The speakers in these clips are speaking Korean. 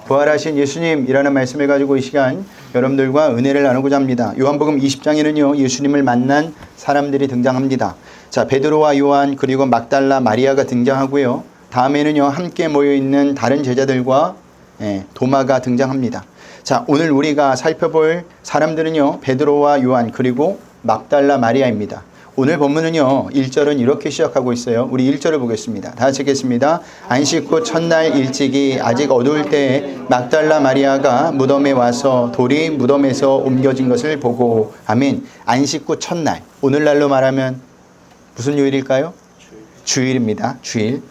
부활하신 예수님이라는 말씀을 가지고 이 시간 여러분들과 은혜를 나누고자 합니다. 요한복음 20장에는요, 예수님을 만난 사람들이 등장합니다. 자, 베드로와 요한 그리고 막달라 마리아가 등장하고요. 다음에는요, 함께 모여있는 다른 제자들과 도마가 등장합니다. 자, 오늘 우리가 살펴볼 사람들은요, 베드로와 요한 그리고 막달라 마리아입니다. 오늘 본문은요, 1절은 이렇게 시작하고 있어요. 우리 1절을 보겠습니다. 다 같이 읽겠습니다. 안식 후 첫날 일찍이 아직 어두울 때에 막달라 마리아가 무덤에 와서 돌이 무덤에서 옮겨진 것을 보고. 아멘. 안식 후 첫날, 오늘날로 말하면 무슨 요일일까요? 주일입니다. 주일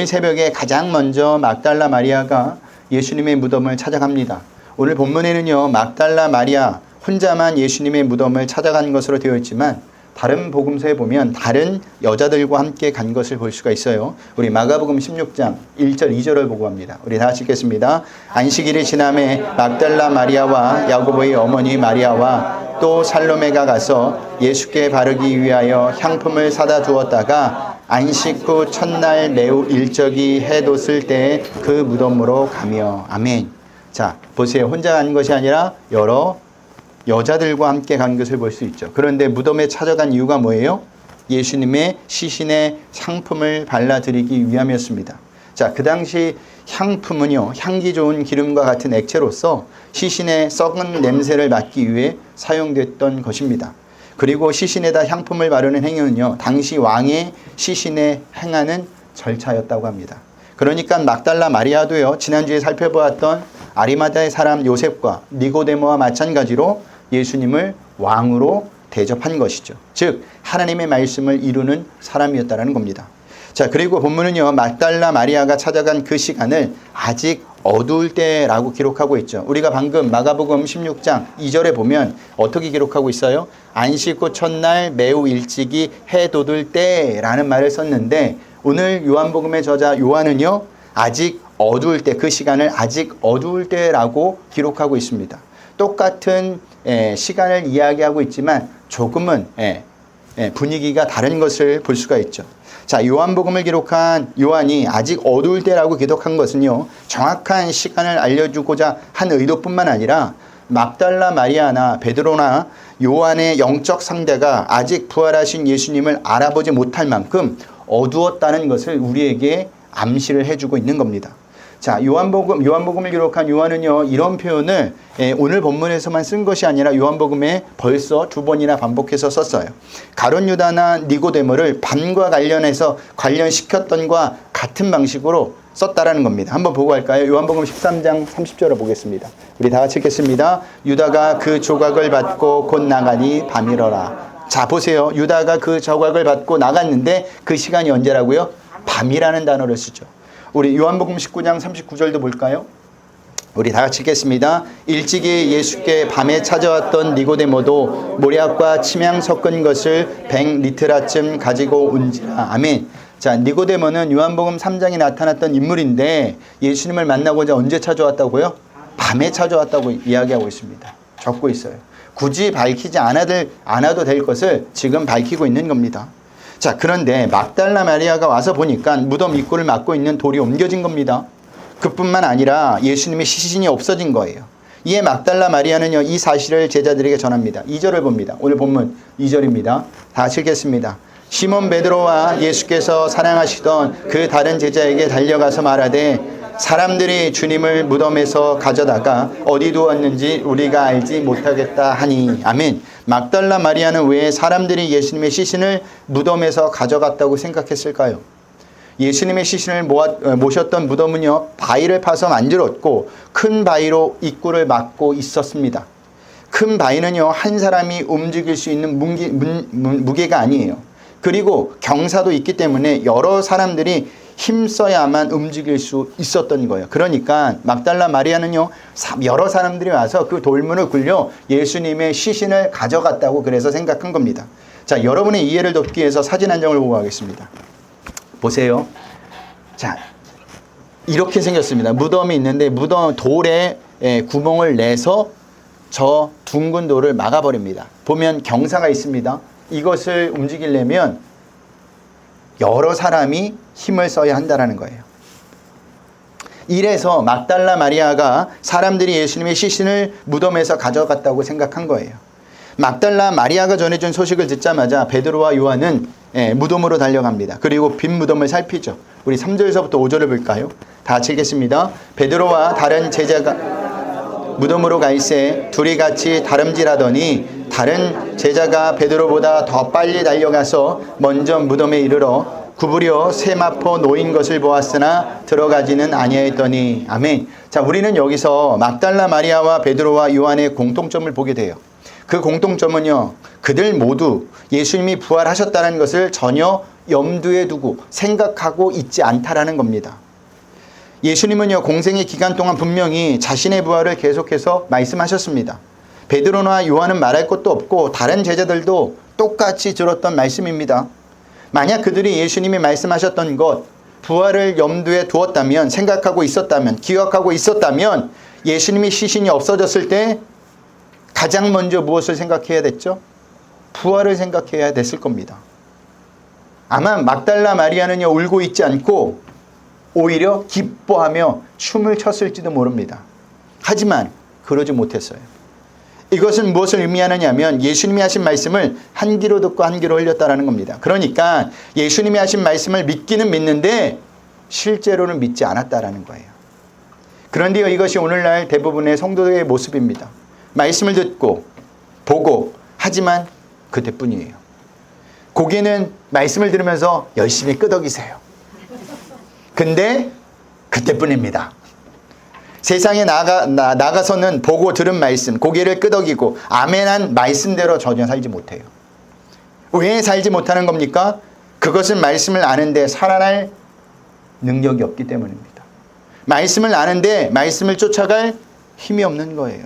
새벽에 가장 먼저 막달라 마리아가 예수님의 무덤을 찾아갑니다. 오늘 본문에는요, 막달라 마리아 혼자만 예수님의 무덤을 찾아간 것으로 되어 있지만 다른 복음서에 보면 다른 여자들과 함께 간 것을 볼 수가 있어요. 우리 마가복음 16장 1절 2절을 보고 합니다. 우리 다 같이 읽겠습니다. 안식일이 지남에 막달라 마리아와 야고보의 어머니 마리아와 또 살로메가 가서 예수께 바르기 위하여 향품을 사다 두었다가 안식 후 첫날 매우 일적이 해 돋을 때에 그 무덤으로 가며. 아멘. 자, 보세요. 혼자 간 것이 아니라 여러 여자들과 함께 간 것을 볼 수 있죠. 그런데 무덤에 찾아간 이유가 뭐예요? 예수님의 시신에 향품을 발라드리기 위함이었습니다. 자, 그 당시 향품은요, 향기 좋은 기름과 같은 액체로서 시신의 썩은 냄새를 맡기 위해 사용됐던 것입니다. 그리고 시신에다 향품을 바르는 행위는요, 당시 왕의 시신에 행하는 절차였다고 합니다. 그러니까 막달라 마리아도요, 지난주에 살펴보았던 아리마다의 사람 요셉과 니고데모와 마찬가지로 예수님을 왕으로 대접한 것이죠. 즉 하나님의 말씀을 이루는 사람이었다는 겁니다. 자, 그리고 본문은요, 막달라 마리아가 찾아간 그 시간을 아직 어두울 때라고 기록하고 있죠. 우리가 방금 마가복음 16장 2절에 보면 어떻게 기록하고 있어요? 안식 후 첫날 매우 일찍이 해 돋을 때라는 말을 썼는데, 오늘 요한복음의 저자 요한은요, 아직 어두울 때, 그 시간을 아직 어두울 때라고 기록하고 있습니다. 똑같은 시간을 이야기하고 있지만 조금은 분위기가 다른 것을 볼 수가 있죠. 자, 요한복음을 기록한 요한이 아직 어두울 때라고 기록한 것은요, 정확한 시간을 알려주고자 한 의도뿐만 아니라 막달라 마리아나 베드로나 요한의 영적 상대가 아직 부활하신 예수님을 알아보지 못할 만큼 어두웠다는 것을 우리에게 암시를 해주고 있는 겁니다. 자, 요한복음을 기록한 요한은요, 이런 표현을 오늘 본문에서만 쓴 것이 아니라 요한복음에 벌써 2번이나 반복해서 썼어요. 가룟 유다나 니고데모를 밤과 관련시켰던과 같은 방식으로 썼다라는 겁니다. 한번 보고 갈까요? 요한복음 13장 30절을 보겠습니다. 우리 다 같이 읽겠습니다. 유다가 그 조각을 받고 곧 나가니 밤이러라. 자, 보세요. 유다가 그 조각을 받고 나갔는데 그 시간이 언제라고요? 밤이라는 단어를 쓰죠. 우리 요한복음 19장 39절도 볼까요? 우리 다 같이 읽겠습니다. 일찍이 예수께 밤에 찾아왔던 니고데모도 모략과 침향 섞은 것을 100리트라쯤 가지고 온지라. 아멘. 자, 니고데모는 요한복음 3장에 나타났던 인물인데 예수님을 만나고자 언제 찾아왔다고요? 밤에 찾아왔다고 이야기하고 있습니다. 적고 있어요. 굳이 밝히지 않아도 될 것을 지금 밝히고 있는 겁니다. 자, 그런데 막달라 마리아가 와서 보니까 무덤 입구를 막고 있는 돌이 옮겨진 겁니다. 그뿐만 아니라 예수님의 시신이 없어진 거예요. 이에 막달라 마리아는요, 이 사실을 제자들에게 전합니다. 2절을 봅니다. 오늘 본문 2절입니다. 다 같이 읽겠습니다. 시몬 베드로와 예수께서 사랑하시던 그 다른 제자에게 달려가서 말하되 사람들이 주님을 무덤에서 가져다가 어디 두었는지 우리가 알지 못하겠다 하니. 아멘. 막달라 마리아는 왜 사람들이 예수님의 시신을 무덤에서 가져갔다고 생각했을까요? 예수님의 시신을 모셨던 무덤은요, 바위를 파서 만들었고 큰 바위로 입구를 막고 있었습니다. 큰 바위는요, 한 사람이 움직일 수 있는 무게가 아니에요. 그리고 경사도 있기 때문에 여러 사람들이 힘써야만 움직일 수 있었던 거예요. 그러니까 막달라 마리아는요, 여러 사람들이 와서 그 돌문을 굴려 예수님의 시신을 가져갔다고 그래서 생각한 겁니다. 자, 여러분의 이해를 돕기 위해서 사진 한 장을 보고 가겠습니다. 보세요. 자, 이렇게 생겼습니다. 무덤이 있는데 무덤 돌에 구멍을 내서 저 둥근 돌을 막아버립니다. 보면 경사가 있습니다. 이것을 움직이려면 여러 사람이 힘을 써야 한다는 거예요. 이래서 막달라 마리아가 사람들이 예수님의 시신을 무덤에서 가져갔다고 생각한 거예요. 막달라 마리아가 전해준 소식을 듣자마자 베드로와 요한은 무덤으로 달려갑니다. 그리고 빈 무덤을 살피죠. 우리 3절에서부터 5절을 볼까요? 다 같이 읽겠습니다. 베드로와 다른 제자가 무덤으로 가이세 둘이 같이 다름질하더니 다른 제자가 베드로보다 더 빨리 달려가서 먼저 무덤에 이르러 구부려 세마포 놓인 것을 보았으나 들어가지는 아니하였더니. 아멘. 자, 우리는 여기서 막달라 마리아와 베드로와 요한의 공통점을 보게 돼요. 그 공통점은요, 그들 모두 예수님이 부활하셨다는 것을 전혀 염두에 두고 생각하고 있지 않다라는 겁니다. 예수님은요, 공생의 기간 동안 분명히 자신의 부활을 계속해서 말씀하셨습니다. 베드로나 요한은 말할 것도 없고 다른 제자들도 똑같이 들었던 말씀입니다. 만약 그들이 예수님이 말씀하셨던 것, 부활을 염두에 두었다면, 생각하고 있었다면, 기억하고 있었다면 예수님이 시신이 없어졌을 때 가장 먼저 무엇을 생각해야 됐죠? 부활을 생각해야 됐을 겁니다. 아마 막달라 마리아는요, 울고 있지 않고 오히려 기뻐하며 춤을 췄을지도 모릅니다. 하지만 그러지 못했어요. 이것은 무엇을 의미하느냐면 예수님이 하신 말씀을 한 귀로 듣고 한 귀로 흘렸다는 겁니다. 그러니까 예수님이 하신 말씀을 믿기는 믿는데 실제로는 믿지 않았다라는 거예요. 그런데요, 이것이 오늘날 대부분의 성도들의 모습입니다. 말씀을 듣고 보고 하지만 그때뿐이에요. 고개는 말씀을 들으면서 열심히 끄덕이세요. 근데 그때뿐입니다. 세상에 나가서는 보고 들은 말씀, 고개를 끄덕이고 아멘한 말씀대로 전혀 살지 못해요. 왜 살지 못하는 겁니까? 그것은 말씀을 아는데 살아날 능력이 없기 때문입니다. 말씀을 아는데 말씀을 쫓아갈 힘이 없는 거예요.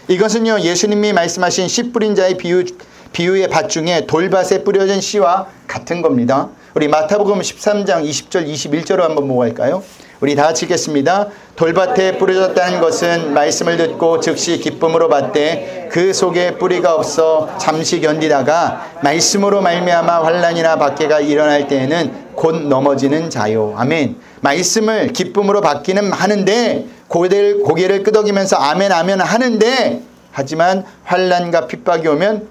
이것은요, 예수님이 말씀하신 씨 뿌린 자의 비유의 밭 중에 돌밭에 뿌려진 씨와 같은 겁니다. 우리 마태복음 13장 20절 21절로 한번 보고 갈까요? 우리 다 같이 읽겠습니다. 돌밭에 뿌려졌다는 것은 말씀을 듣고 즉시 기쁨으로 받되 그 속에 뿌리가 없어 잠시 견디다가 말씀으로 말미암아 환난이나 박해가 일어날 때에는 곧 넘어지는 자요. 아멘. 말씀을 기쁨으로 받기는 하는데 고개를 끄덕이면서 아멘 아멘 하는데 하지만 환난과 핍박이 오면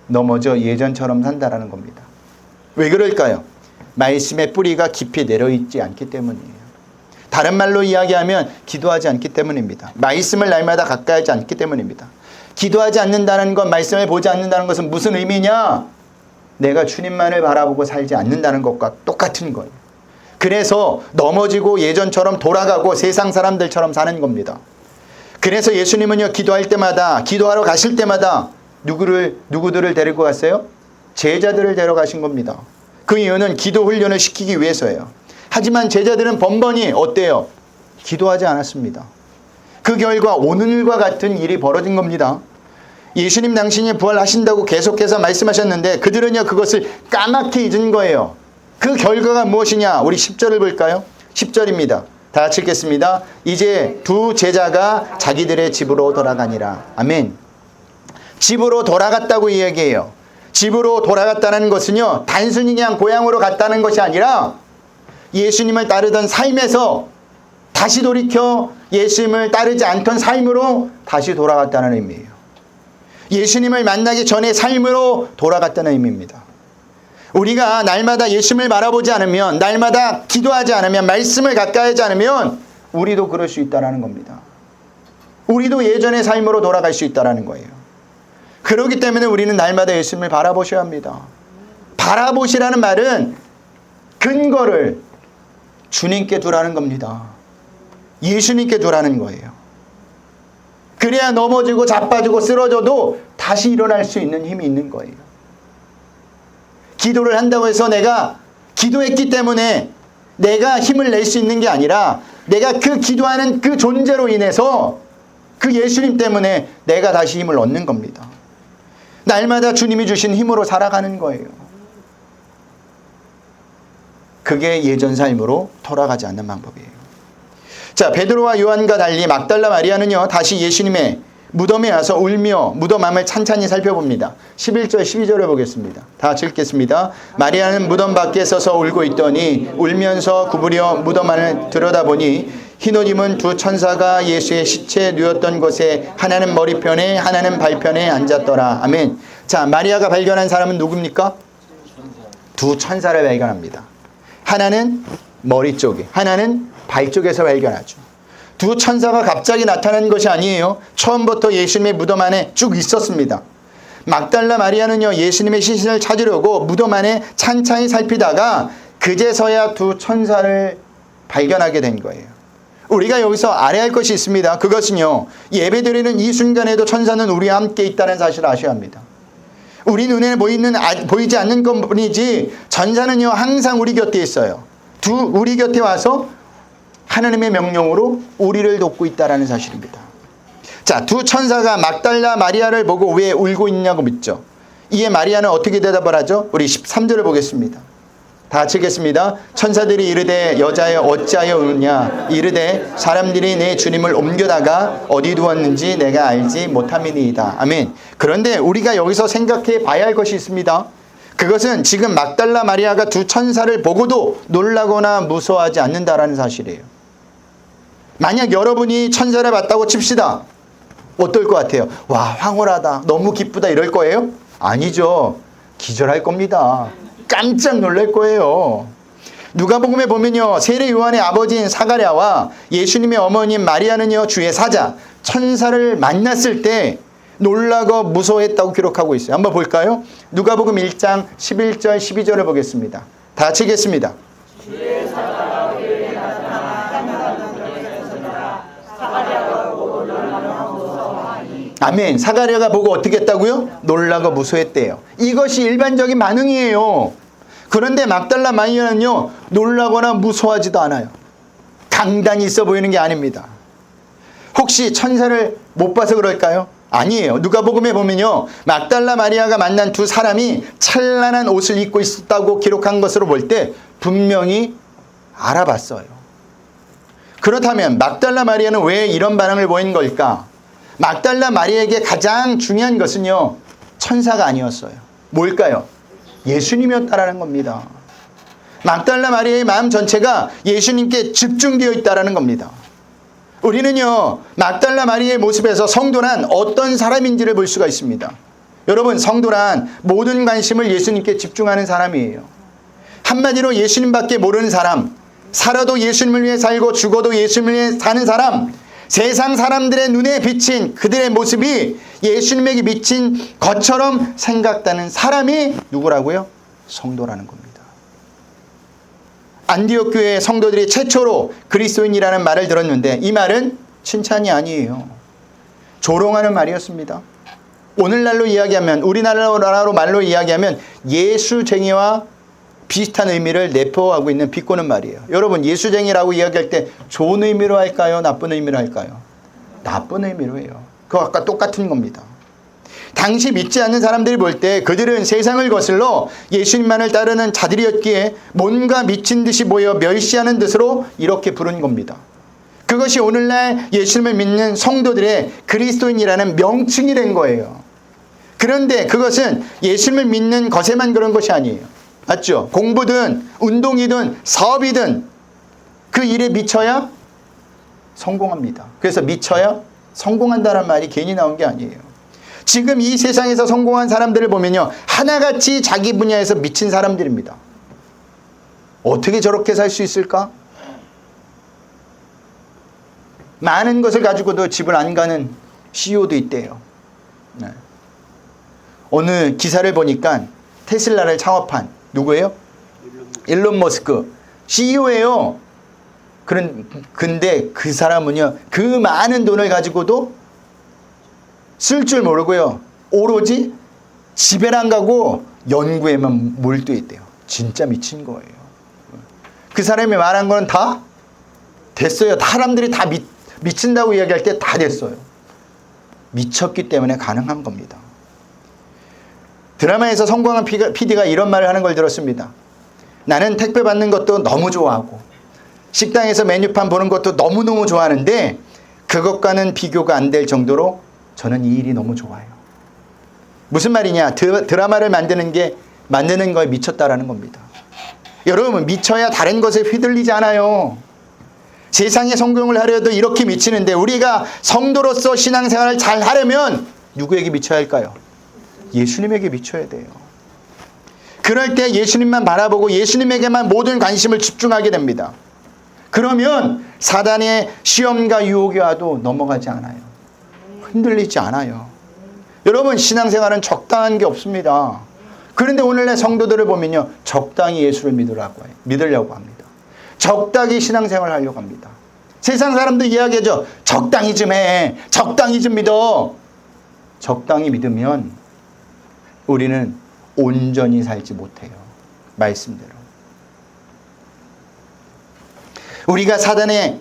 넘어져 예전처럼 산다라는 겁니다. 왜 그럴까요? 말씀의 뿌리가 깊이 내려있지 않기 때문이에요. 다른 말로 이야기하면 기도하지 않기 때문입니다. 말씀을 날마다 가까이 하지 않기 때문입니다. 기도하지 않는다는 것, 말씀을 보지 않는다는 것은 무슨 의미냐? 내가 주님만을 바라보고 살지 않는다는 것과 똑같은 거예요. 그래서 넘어지고 예전처럼 돌아가고 세상 사람들처럼 사는 겁니다. 그래서 예수님은요, 기도할 때마다, 기도하러 가실 때마다 누구들을 데리고 갔어요? 제자들을 데려가신 겁니다. 그 이유는 기도 훈련을 시키기 위해서예요. 하지만 제자들은 번번이 어때요? 기도하지 않았습니다. 그 결과 오늘과 같은 일이 벌어진 겁니다. 예수님 당신이 부활하신다고 계속해서 말씀하셨는데 그들은요, 그것을 까맣게 잊은 거예요. 그 결과가 무엇이냐? 우리 10절을 볼까요? 10절입니다. 다 같이 읽겠습니다. 이제 두 제자가 자기들의 집으로 돌아가니라. 아멘. 집으로 돌아갔다고 이야기해요. 집으로 돌아갔다는 것은요, 단순히 그냥 고향으로 갔다는 것이 아니라 예수님을 따르던 삶에서 다시 돌이켜 예수님을 따르지 않던 삶으로 다시 돌아갔다는 의미예요. 예수님을 만나기 전의 삶으로 돌아갔다는 의미입니다. 우리가 날마다 예수님을 바라보지 않으면, 날마다 기도하지 않으면, 말씀을 가까이 하지 않으면 우리도 그럴 수 있다는 겁니다. 우리도 예전의 삶으로 돌아갈 수 있다는 거예요. 그렇기 때문에 우리는 날마다 예수님을 바라보셔야 합니다. 바라보시라는 말은 근거를 주님께 두라는 겁니다. 예수님께 두라는 거예요. 그래야 넘어지고 자빠지고 쓰러져도 다시 일어날 수 있는 힘이 있는 거예요. 기도를 한다고 해서 내가 기도했기 때문에 내가 힘을 낼 수 있는 게 아니라 내가 그 기도하는 그 존재로 인해서 그 예수님 때문에 내가 다시 힘을 얻는 겁니다. 날마다 주님이 주신 힘으로 살아가는 거예요. 그게 예전 삶으로 돌아가지 않는 방법이에요. 자, 베드로와 요한과 달리 막달라 마리아는요, 다시 예수님의 무덤에 와서 울며 무덤 안을 찬찬히 살펴봅니다. 11절 12절을 보겠습니다. 다 같이 읽겠습니다. 마리아는 무덤 밖에 서서 울고 있더니 울면서 구부려 무덤 안을 들여다보니 흰 옷 입은 두 천사가 예수의 시체에 누웠던 곳에 하나는 머리편에 하나는 발편에 앉았더라. 아멘. 자, 마리아가 발견한 사람은 누굽니까? 두 천사를 발견합니다. 하나는 머리 쪽에, 하나는 발 쪽에서 발견하죠. 두 천사가 갑자기 나타난 것이 아니에요. 처음부터 예수님의 무덤 안에 쭉 있었습니다. 막달라 마리아는요, 예수님의 시신을 찾으려고 무덤 안에 찬찬히 살피다가 그제서야 두 천사를 발견하게 된 거예요. 우리가 여기서 알아야 할 것이 있습니다. 그것은요, 예배드리는 이 순간에도 천사는 우리와 함께 있다는 사실을 아셔야 합니다. 우리 눈에 보이지 않는 것뿐이지 천사는요, 항상 우리 곁에 있어요. 우리 곁에 와서 하나님의 명령으로 우리를 돕고 있다는 사실입니다. 자, 두 천사가 막달라 마리아를 보고 왜 울고 있냐고 묻죠. 이에 마리아는 어떻게 대답을 하죠? 우리 13절을 보겠습니다. 다 같이 읽겠습니다. 천사들이 이르되 여자여 어찌하여 우느냐 이르되 사람들이 내 주님을 옮겨다가 어디 두었는지 내가 알지 못함이니이다. 아멘. 그런데 우리가 여기서 생각해 봐야 할 것이 있습니다. 그것은 지금 막달라 마리아가 두 천사를 보고도 놀라거나 무서워하지 않는다라는 사실이에요. 만약 여러분이 천사를 봤다고 칩시다. 어떨 것 같아요? 와, 황홀하다, 너무 기쁘다 이럴 거예요? 아니죠. 기절할 겁니다. 깜짝 놀랄 거예요. 누가복음에 보면요, 세례 요한의 아버지인 사가랴와 예수님의 어머님 마리아는요, 주의 사자 천사를 만났을 때 놀라고 무서워했다고 기록하고 있어요. 한번 볼까요? 누가복음 1장 11절 12절을 보겠습니다. 다 같이 읽겠습니다. 주의 사자가 그에게 나타나 하나님의 들에 섰으나 사가랴가 보고 놀라며 무서워하니. 아멘. 사가랴가 보고 어떻게 했다고요? 놀라고 무서워했대요. 이것이 일반적인 반응이에요. 그런데 막달라 마리아는요, 놀라거나 무서워하지도 않아요. 강단이 있어 보이는 게 아닙니다. 혹시 천사를 못 봐서 그럴까요? 아니에요. 누가복음에 보면요, 막달라 마리아가 만난 두 사람이 찬란한 옷을 입고 있었다고 기록한 것으로 볼 때 분명히 알아봤어요. 그렇다면 막달라 마리아는 왜 이런 반응을 보인 걸까? 막달라 마리아에게 가장 중요한 것은요, 천사가 아니었어요. 뭘까요? 예수님이었다라는 겁니다. 막달라 마리아의 마음 전체가 예수님께 집중되어 있다라는 겁니다. 우리는요, 막달라 마리아의 모습에서 성도란 어떤 사람인지를 볼 수가 있습니다. 여러분, 성도란 모든 관심을 예수님께 집중하는 사람이에요. 한마디로 예수님밖에 모르는 사람, 살아도 예수님을 위해 살고 죽어도 예수님을 위해 사는 사람, 세상 사람들의 눈에 비친 그들의 모습이 예수님에게 미친 것처럼 생각되는 사람이 누구라고요? 성도라는 겁니다. 안디옥 교회의 성도들이 최초로 그리스도인이라는 말을 들었는데 이 말은 칭찬이 아니에요. 조롱하는 말이었습니다. 오늘날로 이야기하면, 우리나라로 말로 이야기하면 예수쟁이와 비슷한 의미를 내포하고 있는 비꼬는 말이에요. 여러분, 예수쟁이라고 이야기할 때 좋은 의미로 할까요? 나쁜 의미로 할까요? 나쁜 의미로 해요. 그것과 똑같은 겁니다. 당시 믿지 않는 사람들이 볼 때 그들은 세상을 거슬러 예수님만을 따르는 자들이었기에 뭔가 미친 듯이 모여 멸시하는 뜻으로 이렇게 부른 겁니다. 그것이 오늘날 예수님을 믿는 성도들의 그리스도인이라는 명칭이 된 거예요. 그런데 그것은 예수님을 믿는 것에만 그런 것이 아니에요. 맞죠? 공부든 운동이든 사업이든 그 일에 미쳐야 성공합니다. 그래서 미쳐야 성공한다는 말이 괜히 나온 게 아니에요. 지금 이 세상에서 성공한 사람들을 보면요, 하나같이 자기 분야에서 미친 사람들입니다. 어떻게 저렇게 살 수 있을까? 많은 것을 가지고도 집을 안 가는 CEO도 있대요. 네. 어느 기사를 보니까 테슬라를 창업한 누구예요? 일론 머스크 CEO예요. 근데 그 사람은요, 그 많은 돈을 가지고도 쓸 줄 모르고요, 오로지 집에는 안 가고 연구에만 몰두해 있대요. 진짜 미친 거예요. 그 사람이 말한 건 다 됐어요. 사람들이 다 미친다고 이야기할 때 다 됐어요. 미쳤기 때문에 가능한 겁니다. 드라마에서 성공한 PD가 이런 말을 하는 걸 들었습니다. 나는 택배 받는 것도 너무 좋아하고 식당에서 메뉴판 보는 것도 너무너무 좋아하는데 그것과는 비교가 안 될 정도로 저는 이 일이 너무 좋아요. 무슨 말이냐? 드라마를 만드는 거에 미쳤다라는 겁니다. 여러분, 미쳐야 다른 것에 휘둘리지 않아요. 세상에 성공을 하려도 이렇게 미치는데, 우리가 성도로서 신앙생활을 잘 하려면 누구에게 미쳐야 할까요? 예수님에게 미쳐야 돼요. 그럴 때 예수님만 바라보고 예수님에게만 모든 관심을 집중하게 됩니다. 그러면 사단의 시험과 유혹이 와도 넘어가지 않아요. 흔들리지 않아요. 여러분, 신앙생활은 적당한 게 없습니다. 그런데 오늘날 성도들을 보면요, 적당히 예수를 믿으려고 합니다. 적당히 신앙생활을 하려고 합니다. 세상 사람들 이야기하죠. 적당히 좀 해. 적당히 좀 믿어. 적당히 믿으면 우리는 온전히 살지 못해요. 말씀대로. 우리가 사단의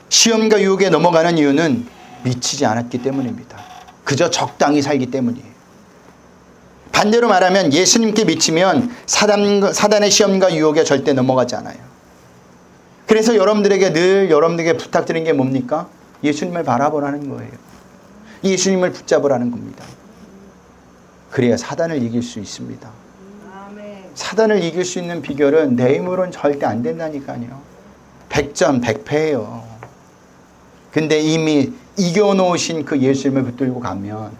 시험과 유혹에 넘어가는 이유는 미치지 않았기 때문입니다. 그저 적당히 살기 때문이에요. 반대로 말하면 예수님께 미치면 사단의 시험과 유혹에 절대 넘어가지 않아요. 그래서 여러분들에게 부탁드린 게 뭡니까? 예수님을 바라보라는 거예요. 예수님을 붙잡으라는 겁니다. 그래야 사단을 이길 수 있습니다. 사단을 이길 수 있는 비결은 내 힘으로는 절대 안 된다니까요. 100전 100패예요. 근데 이미 이겨놓으신 그 예수님을 붙들고 가면,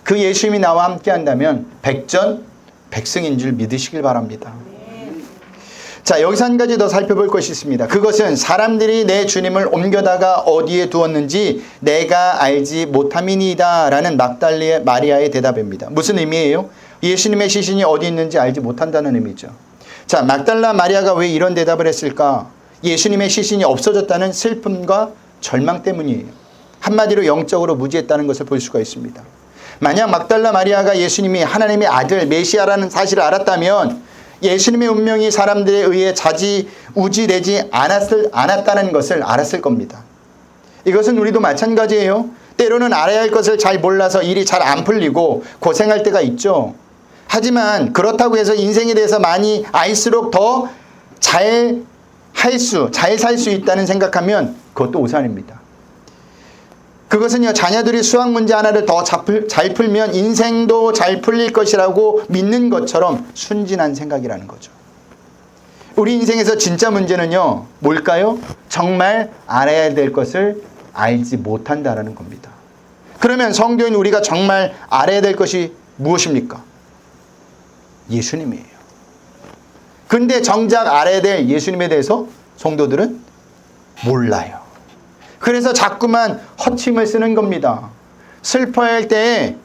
그 예수님이 나와 함께 한다면 100전 100승인 줄 믿으시길 바랍니다. 자, 여기서 한 가지 더 살펴볼 것이 있습니다. 그것은 사람들이 내 주님을 옮겨다가 어디에 두었는지 내가 알지 못함이니이다 라는 막달리의 마리아의 대답입니다. 무슨 의미예요? 예수님의 시신이 어디 있는지 알지 못한다는 의미죠. 자, 막달라 마리아가 왜 이런 대답을 했을까? 예수님의 시신이 없어졌다는 슬픔과 절망 때문이에요. 한마디로 영적으로 무지했다는 것을 볼 수가 있습니다. 만약 막달라 마리아가 예수님이 하나님의 아들 메시아라는 사실을 알았다면 예수님의 운명이 사람들에 의해 좌지우지되지 않았다는 것을 알았을 겁니다. 이것은 우리도 마찬가지예요. 때로는 알아야 할 것을 잘 몰라서 일이 잘 안 풀리고 고생할 때가 있죠. 하지만 그렇다고 해서 인생에 대해서 많이 알수록 더 잘 살 수 있다는 생각하면 그것도 오산입니다. 그것은요, 자녀들이 수학 문제 하나를 더 잘 풀면 인생도 잘 풀릴 것이라고 믿는 것처럼 순진한 생각이라는 거죠. 우리 인생에서 진짜 문제는요, 뭘까요? 정말 알아야 될 것을 알지 못한다라는 겁니다. 그러면 성도인 우리가 정말 알아야 될 것이 무엇입니까? 예수님이에요. 근데 정작 알아야 될 예수님에 대해서 성도들은 몰라요. 그래서 자꾸만 헛힘을 쓰는 겁니다. 슬퍼할 때에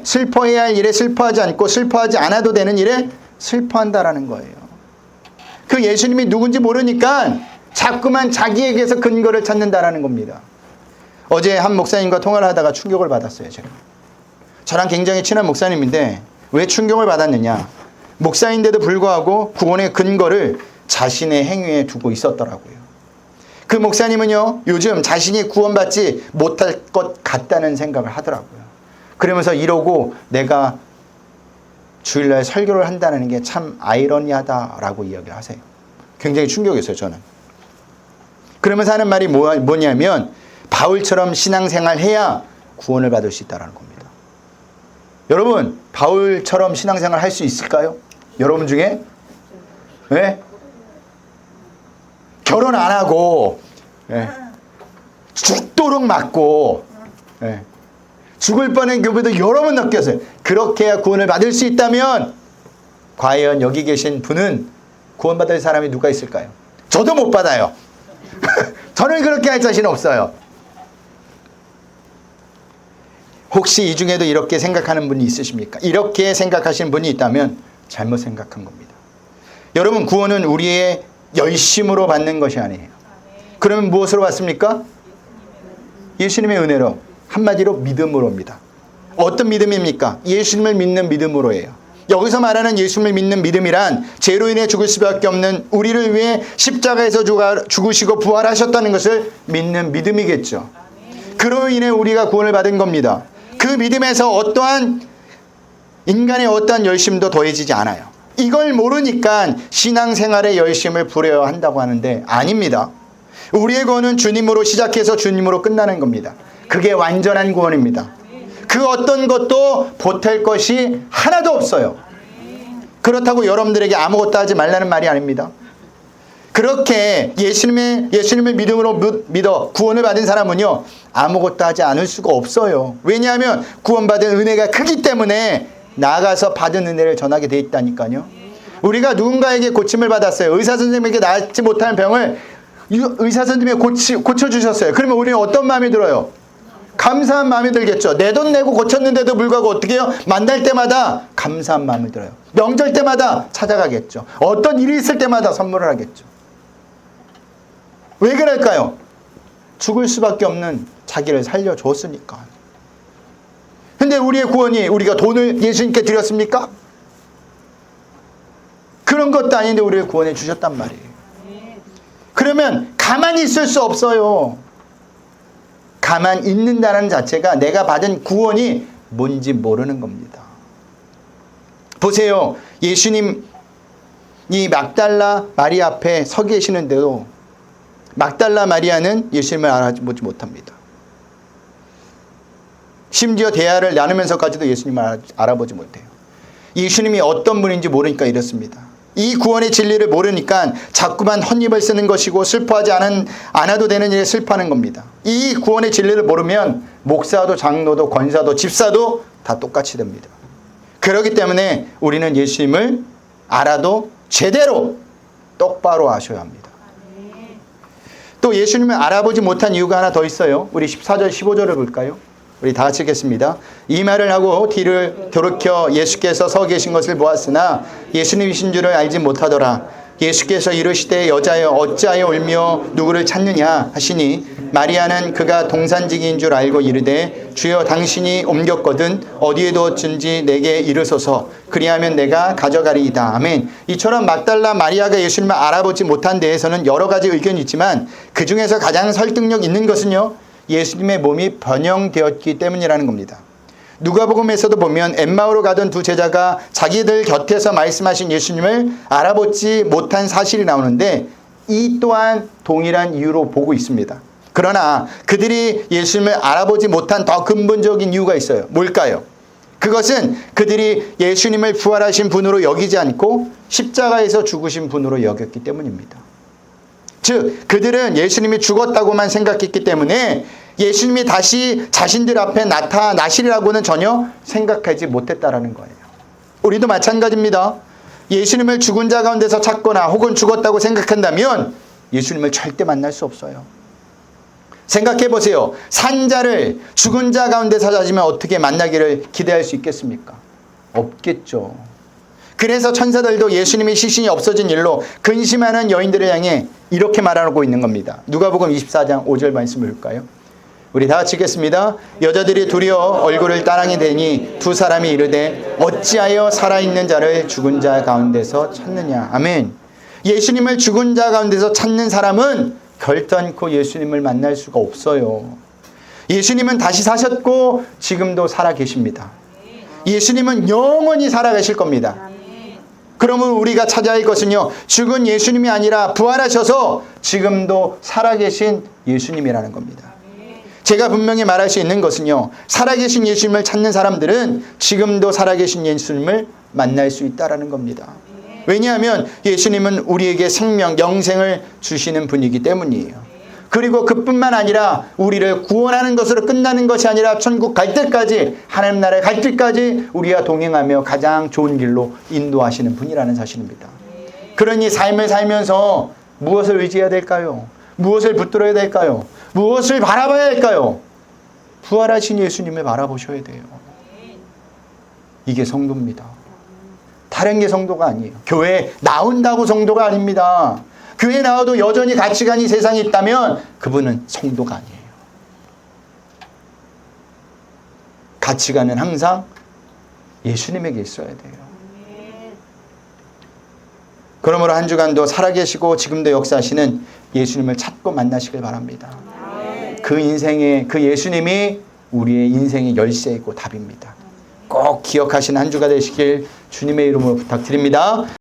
슬퍼해야 할 일에 슬퍼하지 않고 슬퍼하지 않아도 되는 일에 슬퍼한다라는 거예요. 그 예수님이 누군지 모르니까 자꾸만 자기에게서 근거를 찾는다라는 겁니다. 어제 한 목사님과 통화를 하다가 충격을 받았어요. 제가. 저랑 굉장히 친한 목사님인데 왜 충격을 받았느냐. 목사인데도 불구하고 구원의 근거를 자신의 행위에 두고 있었더라고요. 그 목사님은요, 요즘 자신이 구원받지 못할 것 같다는 생각을 하더라고요. 그러면서 이러고 내가 주일날 설교를 한다는 게 참 아이러니하다라고 이야기를 하세요. 굉장히 충격이었어요, 저는. 그러면서 하는 말이 뭐냐면 바울처럼 신앙생활 해야 구원을 받을 수 있다는 겁니다. 여러분, 바울처럼 신앙생활 할 수 있을까요? 여러분 중에? 네? 결혼 안 하고 죽도록 맞고 죽을 뻔한 교배도 여러 번 느꼈어요. 그렇게 해야 구원을 받을 수 있다면 과연 여기 계신 분은 구원받을 사람이 누가 있을까요? 저도 못 받아요. 저는 그렇게 할 자신 없어요. 혹시 이 중에도 이렇게 생각하는 분이 있으십니까? 이렇게 생각하시는 분이 있다면 잘못 생각한 겁니다. 여러분, 구원은 우리의 열심으로 받는 것이 아니에요. 그러면 무엇으로 받습니까? 예수님의 은혜로, 한마디로 믿음으로입니다. 어떤 믿음입니까? 예수님을 믿는 믿음으로예요. 여기서 말하는 예수님을 믿는 믿음이란 죄로 인해 죽을 수밖에 없는 우리를 위해 십자가에서 죽으시고 부활하셨다는 것을 믿는 믿음이겠죠. 그로 인해 우리가 구원을 받은 겁니다. 그 믿음에서 인간의 어떠한 열심도 더해지지 않아요. 이걸 모르니까 신앙생활의 열심을 부려야 한다고 하는데 아닙니다. 우리의 구원은 주님으로 시작해서 주님으로 끝나는 겁니다. 그게 완전한 구원입니다. 그 어떤 것도 보탤 것이 하나도 없어요. 그렇다고 여러분들에게 아무것도 하지 말라는 말이 아닙니다. 그렇게 예수님의 믿음으로 믿어 구원을 받은 사람은요, 아무것도 하지 않을 수가 없어요. 왜냐하면 구원받은 은혜가 크기 때문에 나아가서 받은 은혜를 전하게 돼 있다니까요. 우리가 누군가에게 고침을 받았어요. 의사 선생님에게 낫지 못하는 병을 의사 선생님이 고쳐주셨어요. 그러면 우리는 어떤 마음이 들어요? 감사한 마음이 들겠죠. 내 돈 내고 고쳤는데도 불구하고 어떻게 해요? 만날 때마다 감사한 마음이 들어요. 명절 때마다 찾아가겠죠. 어떤 일이 있을 때마다 선물을 하겠죠. 왜 그럴까요? 죽을 수밖에 없는 자기를 살려줬으니까. 근데 우리의 구원이 우리가 돈을 예수님께 드렸습니까? 그런 것도 아닌데 우리를 구원해 주셨단 말이에요. 그러면 가만히 있을 수 없어요. 가만히 있는다는 자체가 내가 받은 구원이 뭔지 모르는 겁니다. 보세요. 예수님 이 막달라 마리아 앞에 서 계시는데도 막달라 마리아는 예수님을 알아보지 못합니다. 심지어 대화를 나누면서까지도 예수님을 알아보지 못해요. 예수님이 어떤 분인지 모르니까 이렇습니다. 이 구원의 진리를 모르니까 자꾸만 헛입을 쓰는 것이고 슬퍼하지 않아도 되는 일에 슬퍼하는 겁니다. 이 구원의 진리를 모르면 목사도 장로도 권사도 집사도 다 똑같이 됩니다. 그렇기 때문에 우리는 예수님을 알아도 제대로 똑바로 아셔야 합니다. 또 예수님을 알아보지 못한 이유가 하나 더 있어요. 우리 14절 15절을 볼까요? 우리 다 같이 읽겠습니다. 이 말을 하고 뒤를 돌이켜 예수께서 서 계신 것을 보았으나 예수님이신 줄을 알지 못하더라. 예수께서 이르시되 여자여 어찌하여 울며 누구를 찾느냐 하시니 마리아는 그가 동산지기인 줄 알고 이르되 주여 당신이 옮겼거든 어디에 두었든지 내게 이르소서 그리하면 내가 가져가리이다. 아멘. 이처럼 막달라 마리아가 예수님을 알아보지 못한 데에서는 여러 가지 의견이 있지만 그 중에서 가장 설득력 있는 것은요, 예수님의 몸이 변형되었기 때문이라는 겁니다. 누가복음에서도 보면 엠마오로 가던 두 제자가 자기들 곁에서 말씀하신 예수님을 알아보지 못한 사실이 나오는데 이 또한 동일한 이유로 보고 있습니다. 그러나 그들이 예수님을 알아보지 못한 더 근본적인 이유가 있어요. 뭘까요? 그것은 그들이 예수님을 부활하신 분으로 여기지 않고 십자가에서 죽으신 분으로 여겼기 때문입니다. 즉 그들은 예수님이 죽었다고만 생각했기 때문에 예수님이 다시 자신들 앞에 나타나시리라고는 전혀 생각하지 못했다라는 거예요. 우리도 마찬가지입니다. 예수님을 죽은 자 가운데서 찾거나 혹은 죽었다고 생각한다면 예수님을 절대 만날 수 없어요. 생각해 보세요. 산자를 죽은 자 가운데서 찾으면 어떻게 만나기를 기대할 수 있겠습니까? 없겠죠. 그래서 천사들도 예수님의 시신이 없어진 일로 근심하는 여인들을 향해 이렇게 말하고 있는 겁니다. 누가복음 24장 5절 말씀을 볼까요? 우리 다 같이 읽겠습니다. 여자들이 두려워 얼굴을 따랑이 대니 두 사람이 이르되 어찌하여 살아있는 자를 죽은 자 가운데서 찾느냐. 아멘. 예수님을 죽은 자 가운데서 찾는 사람은 결단코 예수님을 만날 수가 없어요. 예수님은 다시 사셨고 지금도 살아 계십니다. 예수님은 영원히 살아 계실 겁니다. 그러면 우리가 찾아야 할 것은요, 죽은 예수님이 아니라 부활하셔서 지금도 살아계신 예수님이라는 겁니다. 제가 분명히 말할 수 있는 것은요, 살아계신 예수님을 찾는 사람들은 지금도 살아계신 예수님을 만날 수 있다는 겁니다. 왜냐하면 예수님은 우리에게 생명, 영생을 주시는 분이기 때문이에요. 그리고 그뿐만 아니라 우리를 구원하는 것으로 끝나는 것이 아니라 천국 갈 때까지, 하나님 나라에 갈 때까지 우리와 동행하며 가장 좋은 길로 인도하시는 분이라는 사실입니다. 그러니 삶을 살면서 무엇을 의지해야 될까요? 무엇을 붙들어야 될까요? 무엇을 바라봐야 할까요? 부활하신 예수님을 바라보셔야 돼요. 이게 성도입니다. 다른 게 성도가 아니에요. 교회에 나온다고 성도가 아닙니다. 교회에 나와도 여전히 가치관이 세상에 있다면 그분은 성도가 아니에요. 가치관은 항상 예수님에게 있어야 돼요. 그러므로 한 주간도 살아계시고 지금도 역사하시는 예수님을 찾고 만나시길 바랍니다. 그 인생의 그 예수님이 우리의 인생의 열쇠이고 답입니다. 꼭 기억하시는 한 주가 되시길 주님의 이름으로 부탁드립니다.